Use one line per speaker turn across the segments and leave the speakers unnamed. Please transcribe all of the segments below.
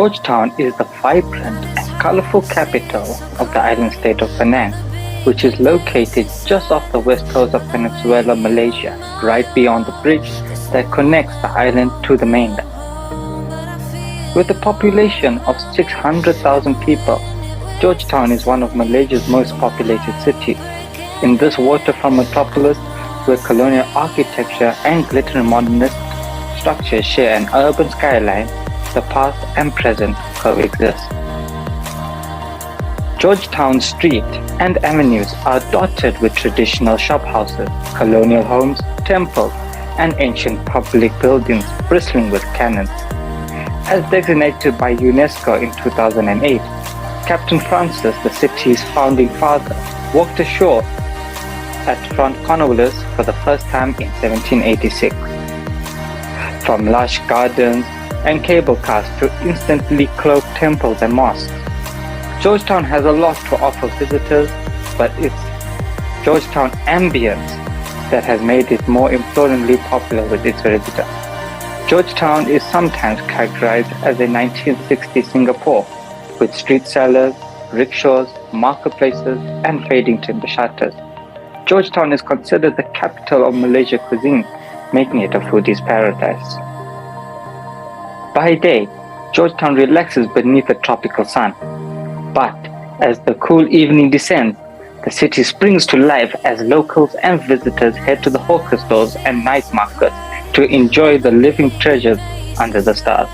Georgetown is the vibrant and colorful capital of the island state of Penang, which is located just off the west coast of Peninsular Malaysia, right beyond the bridge that connects the island to the mainland. With a population of 600,000 people, Georgetown is one of Malaysia's most populated cities. In this waterfront metropolis, where colonial architecture and glittering modernist structures share an urban skyline, the past and present coexist. Georgetown Street and avenues are dotted with traditional shophouses, colonial homes, temples, and ancient public buildings bristling with cannons. As designated by UNESCO in 2008, Captain Francis, the city's founding father, walked ashore at Front Cornwallis for the first time in 1786. From lush gardens and cable cars to instantly cloaked temples and mosques, Georgetown has a lot to offer visitors, but it's Georgetown ambience that has made it more imploringly popular with its residents. Georgetown is sometimes characterized as a 1960s Singapore, with street sellers, rickshaws, marketplaces, and fading timber shutters. Georgetown is considered the capital of Malaysia cuisine, making it a foodie's paradise. By day, Georgetown relaxes beneath a tropical sun. But as the cool evening descends, the city springs to life as locals and visitors head to the hawker stores and night markets to enjoy the living treasures under the stars.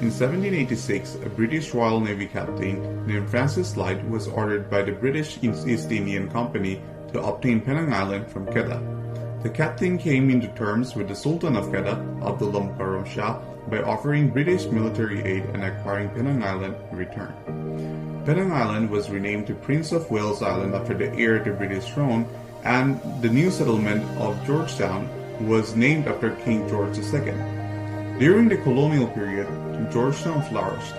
In 1786, a British Royal Navy captain named Francis Light was ordered by the British East Indian Company to obtain Penang Island from Kedah. The captain came into terms with the Sultan of Kedah, Abdullah Mukarram Shah, by offering British military aid and acquiring Penang Island in return. Penang Island was renamed to Prince of Wales Island after the heir to British throne, and the new settlement of Georgetown was named after King George II. During the colonial period, Georgetown flourished.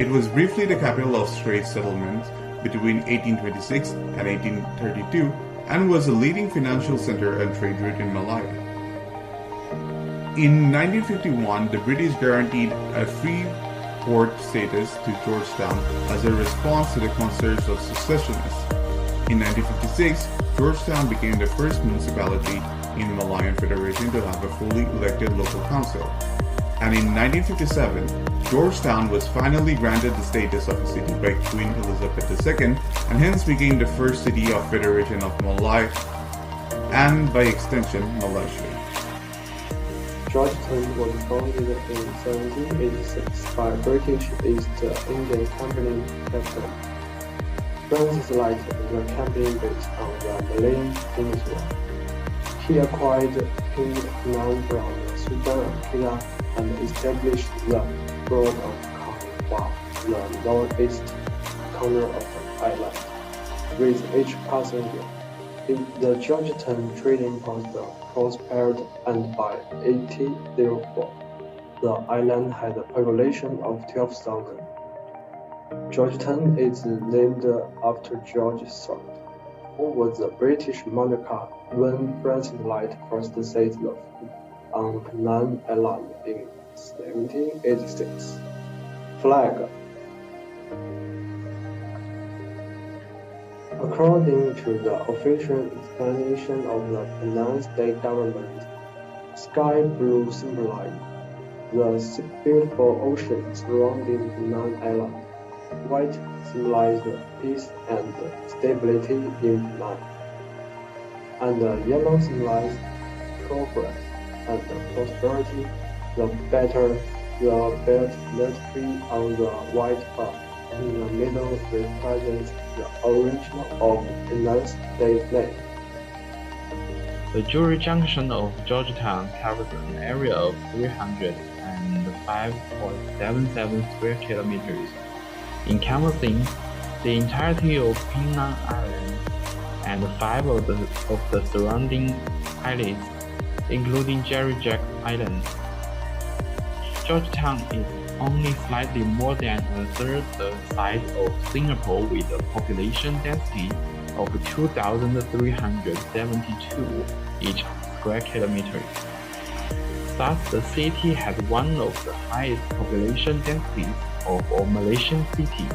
It was briefly the capital of Straits Settlements between 1826 and 1832 and was a leading financial center and trade route in Malaya. In 1951, the British guaranteed a free port status to Georgetown as a response to the concerns of secessionists. In 1956, Georgetown became the first municipality in Malayan Federation to have a fully elected local council. And in 1957, Georgetown was finally granted the status of a city by Queen Elizabeth II and hence became the first city of Federation of Malaya and by extension Malaysia.
Georgetown was founded in 1786 by British East India Company captain Francis Light, the company based on the Malayan Peninsula. He acquired King Penang from the Sultan of Kedah and established the Port of Cornwall, the northeast corner of the island, with each passenger. The Georgetown trading post prospered, and by 1804, the island had a population of 12,000. Georgetown is named after George III, who was the British monarch when Francis Light first settled on Penang Island in 1786. Flag. According to the official explanation of the Penang state government, sky blue symbolizes the beautiful ocean surrounding Penang Island. White symbolizes peace and stability in Penang, and yellow symbolizes progress and prosperity. The better the belt military on the white bar in the middle represents the origin of Penang's state name.
The Jewelry Junction of Georgetown covers an area of 305.77 square kilometers, encompassing the entirety of Penang Island and 5 of the surrounding islets, including Jerry Jack Island. Georgetown is only slightly more than a third the size of Singapore with a population density of 2,372 each square kilometer. Thus, the city has one of the highest population densities of all Malaysian cities.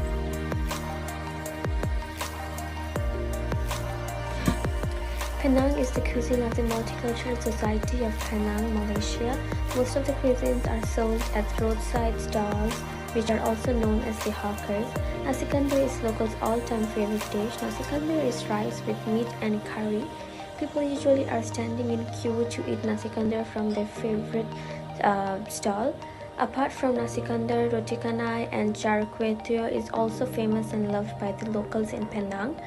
Penang is the cuisine of the Multicultural Society of Penang, Malaysia. Most of the cuisines are sold at roadside stalls, which are also known as the hawkers. Nasi kandar is locals' all-time favorite dish. Nasi kandar is rice with meat and curry. People usually are standing in queue to eat nasi kandar from their favorite stall. Apart from nasi kandar, roti canai and char kway teow is also famous and loved by the locals in Penang.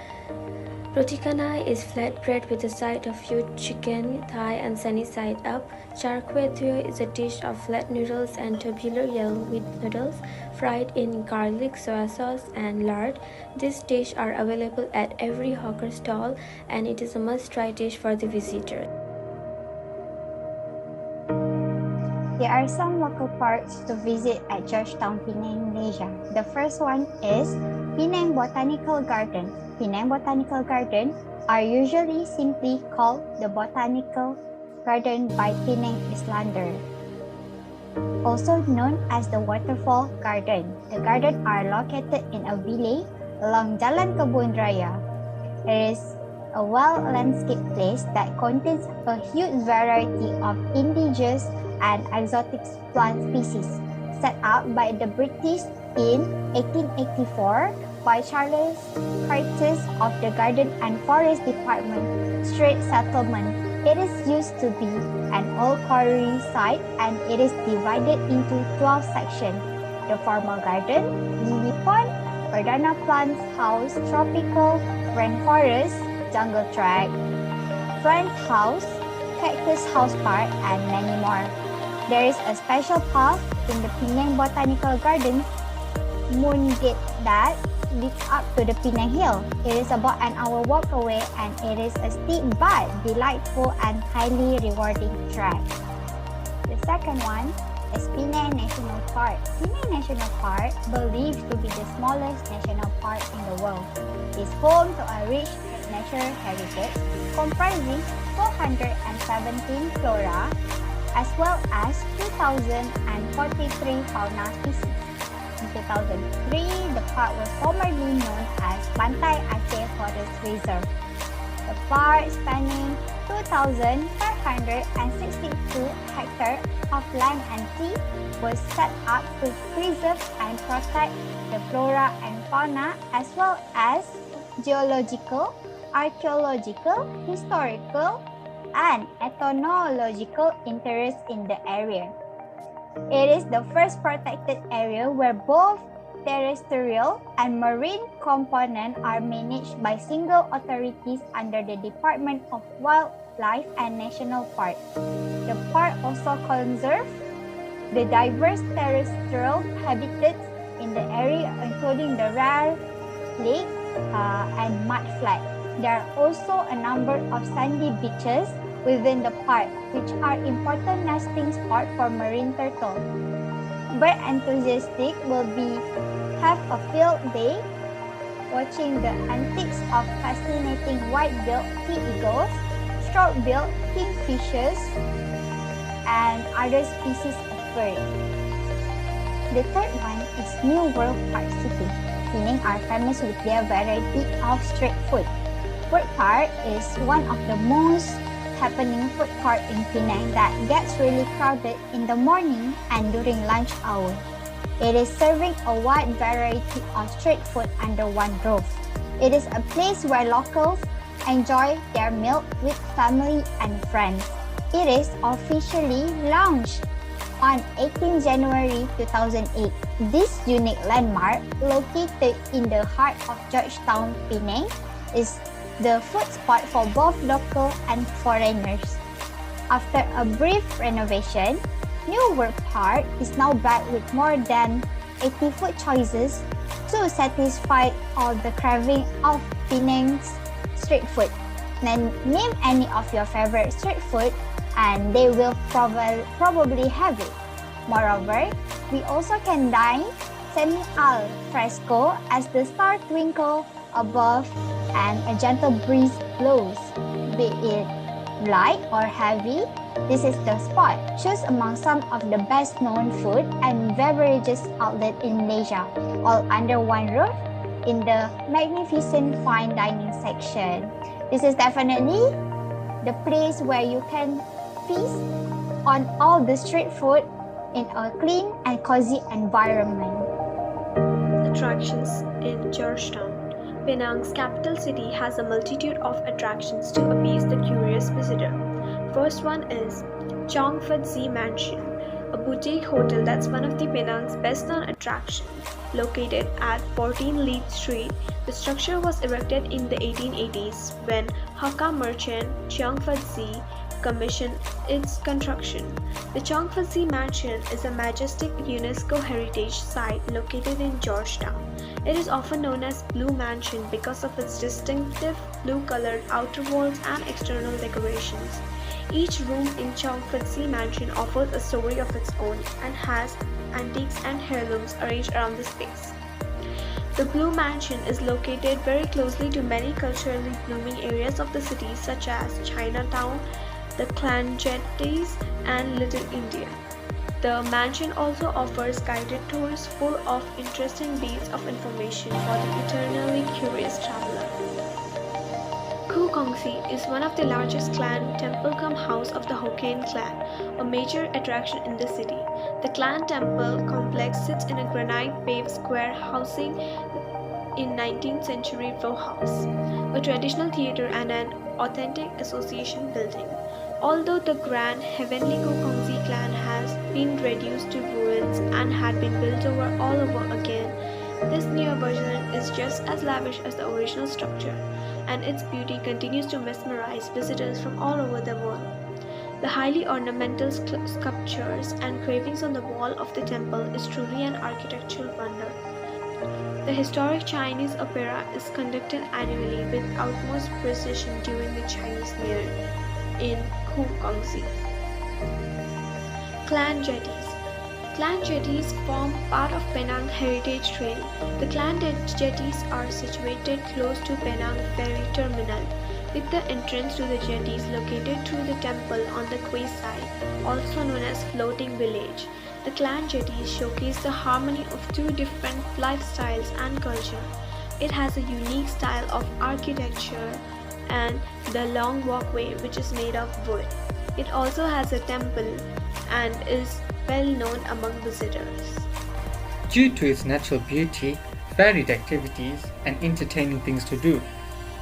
Roti canai is flatbread with a side of stewed chicken, thigh and sunny side up. Char kway teow is a dish of flat noodles and tubular yellow wheat noodles fried in garlic, soy sauce and lard. These dishes are available at every hawker stall and it is a must-try dish for the visitor.
There are some local parks to visit at Georgetown, Penang, Malaysia. The first one is Penang Botanical Garden. Penang Botanical Garden are usually simply called the Botanical Garden by Penang Islander, also known as the Waterfall Garden. The gardens are located in a village along Jalan Kebun Raya. It is a well-landscaped place that contains a huge variety of indigenous and exotic plant species, set up by the British in 1884 by Charles Curtis of the Garden and Forest Department, Strait Settlement. It is used to be an old quarry site and it is divided into 12 sections. The formal garden, lily pond, Verdana Plants House, Tropical Rainforest, Jungle Track, Friend House, Cactus House Park, and many more. There is a special path in the Penang Botanical Gardens, Moon Gate, that leads up to the Penang Hill. It is about an hour walk away and it is a steep but delightful and highly rewarding trek. The second one is Penang National Park. Penang National Park, believed to be the smallest national park in the world, is home to a rich natural heritage comprising 417 flora as well as 2,043 fauna species. In 2003, the park was formerly known as Pantai Aceh Forest Reserve. The park, spanning 2,562 hectares of land and sea, was set up to preserve and protect the flora and fauna as well as geological, archaeological, historical, and ethnological interest in the area. It is the first protected area where both terrestrial and marine components are managed by single authorities under the Department of Wildlife and National Park. The park also conserves the diverse terrestrial habitats in the area, including the rare lake and mudflat. There are also a number of sandy beaches within the park, which are important nesting spots for marine turtle. Bird enthusiasts will have a field day watching the antics of fascinating white-billed sea eagles, short-billed kingfishers, and other species of birds. The third one is New World Park City. Penang are famous with their variety of street food. Food Park is one of the most happening food court in Penang that gets really crowded in the morning and during lunch hour. It is serving a wide variety of street food under one roof. It is a place where locals enjoy their meal with family and friends. It is officially launched on 18 January 2008. This unique landmark, located in the heart of Georgetown, Penang, is the food spot for both local and foreigners. After a brief renovation, New World Park is now back with more than 80 food choices to satisfy all the craving of Penang's street food. Then name any of your favorite street food and they will probably have it. Moreover, we also can dine semi-al fresco as the stars twinkle above and a gentle breeze blows, be it light or heavy. This is the spot. Choose among some of the best known food and beverages outlet in Malaysia, all under one roof in the magnificent fine dining section. This is definitely the place where you can feast on all the street food in a clean and cozy environment.
Attractions in Georgetown. Penang's capital city has a multitude of attractions to appease the curious visitor. First one is Chong Fat Zi Mansion, a boutique hotel that's one of the Penang's best-known attractions. Located at 14 Leith Street, the structure was erected in the 1880s when Hakka merchant Chong Fat Zi commissioned its construction. The Chong Fat Zi Mansion is a majestic UNESCO heritage site located in Georgetown. It is often known as Blue Mansion because of its distinctive blue-colored outer walls and external decorations. Each room in Chong Fat Zi Mansion offers a story of its own and has antiques and heirlooms arranged around the space. The Blue Mansion is located very closely to many culturally blooming areas of the city such as Chinatown, the Klang Jetties, and Little India. The mansion also offers guided tours full of interesting bits of information for the eternally curious traveler. Khu Kong Si is one of the largest clan temple-cum house of the Hokkien clan, a major attraction in the city. The clan temple complex sits in a granite-paved square housing in 19th century row house, a traditional theatre and an authentic association building. Although the grand heavenly Khu Kong Si clan has been reduced to ruins and had been built all over again, this newer version is just as lavish as the original structure, and its beauty continues to mesmerize visitors from all over the world. The highly ornamental sculptures and carvings on the wall of the temple is truly an architectural wonder. The historic Chinese opera is conducted annually with utmost precision during the Chinese New Year in Khu Kong Si. Klang Jetties. Klang Jetties form part of Penang Heritage Trail. The Klang Jetties are situated close to Penang Ferry Terminal, with the entrance to the jetties located through the temple on the quay side, also known as Floating Village. The Klang Jetties showcase the harmony of two different lifestyles and culture. It has a unique style of architecture and the long walkway which is made of wood. It also has a temple and is well known among visitors.
Due to its natural beauty, varied activities, and entertaining things to do,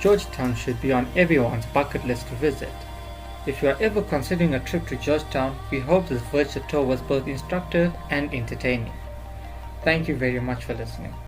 Georgetown should be on everyone's bucket list to visit. If you are ever considering a trip to Georgetown, we hope this virtual tour was both instructive and entertaining. Thank you very much for listening.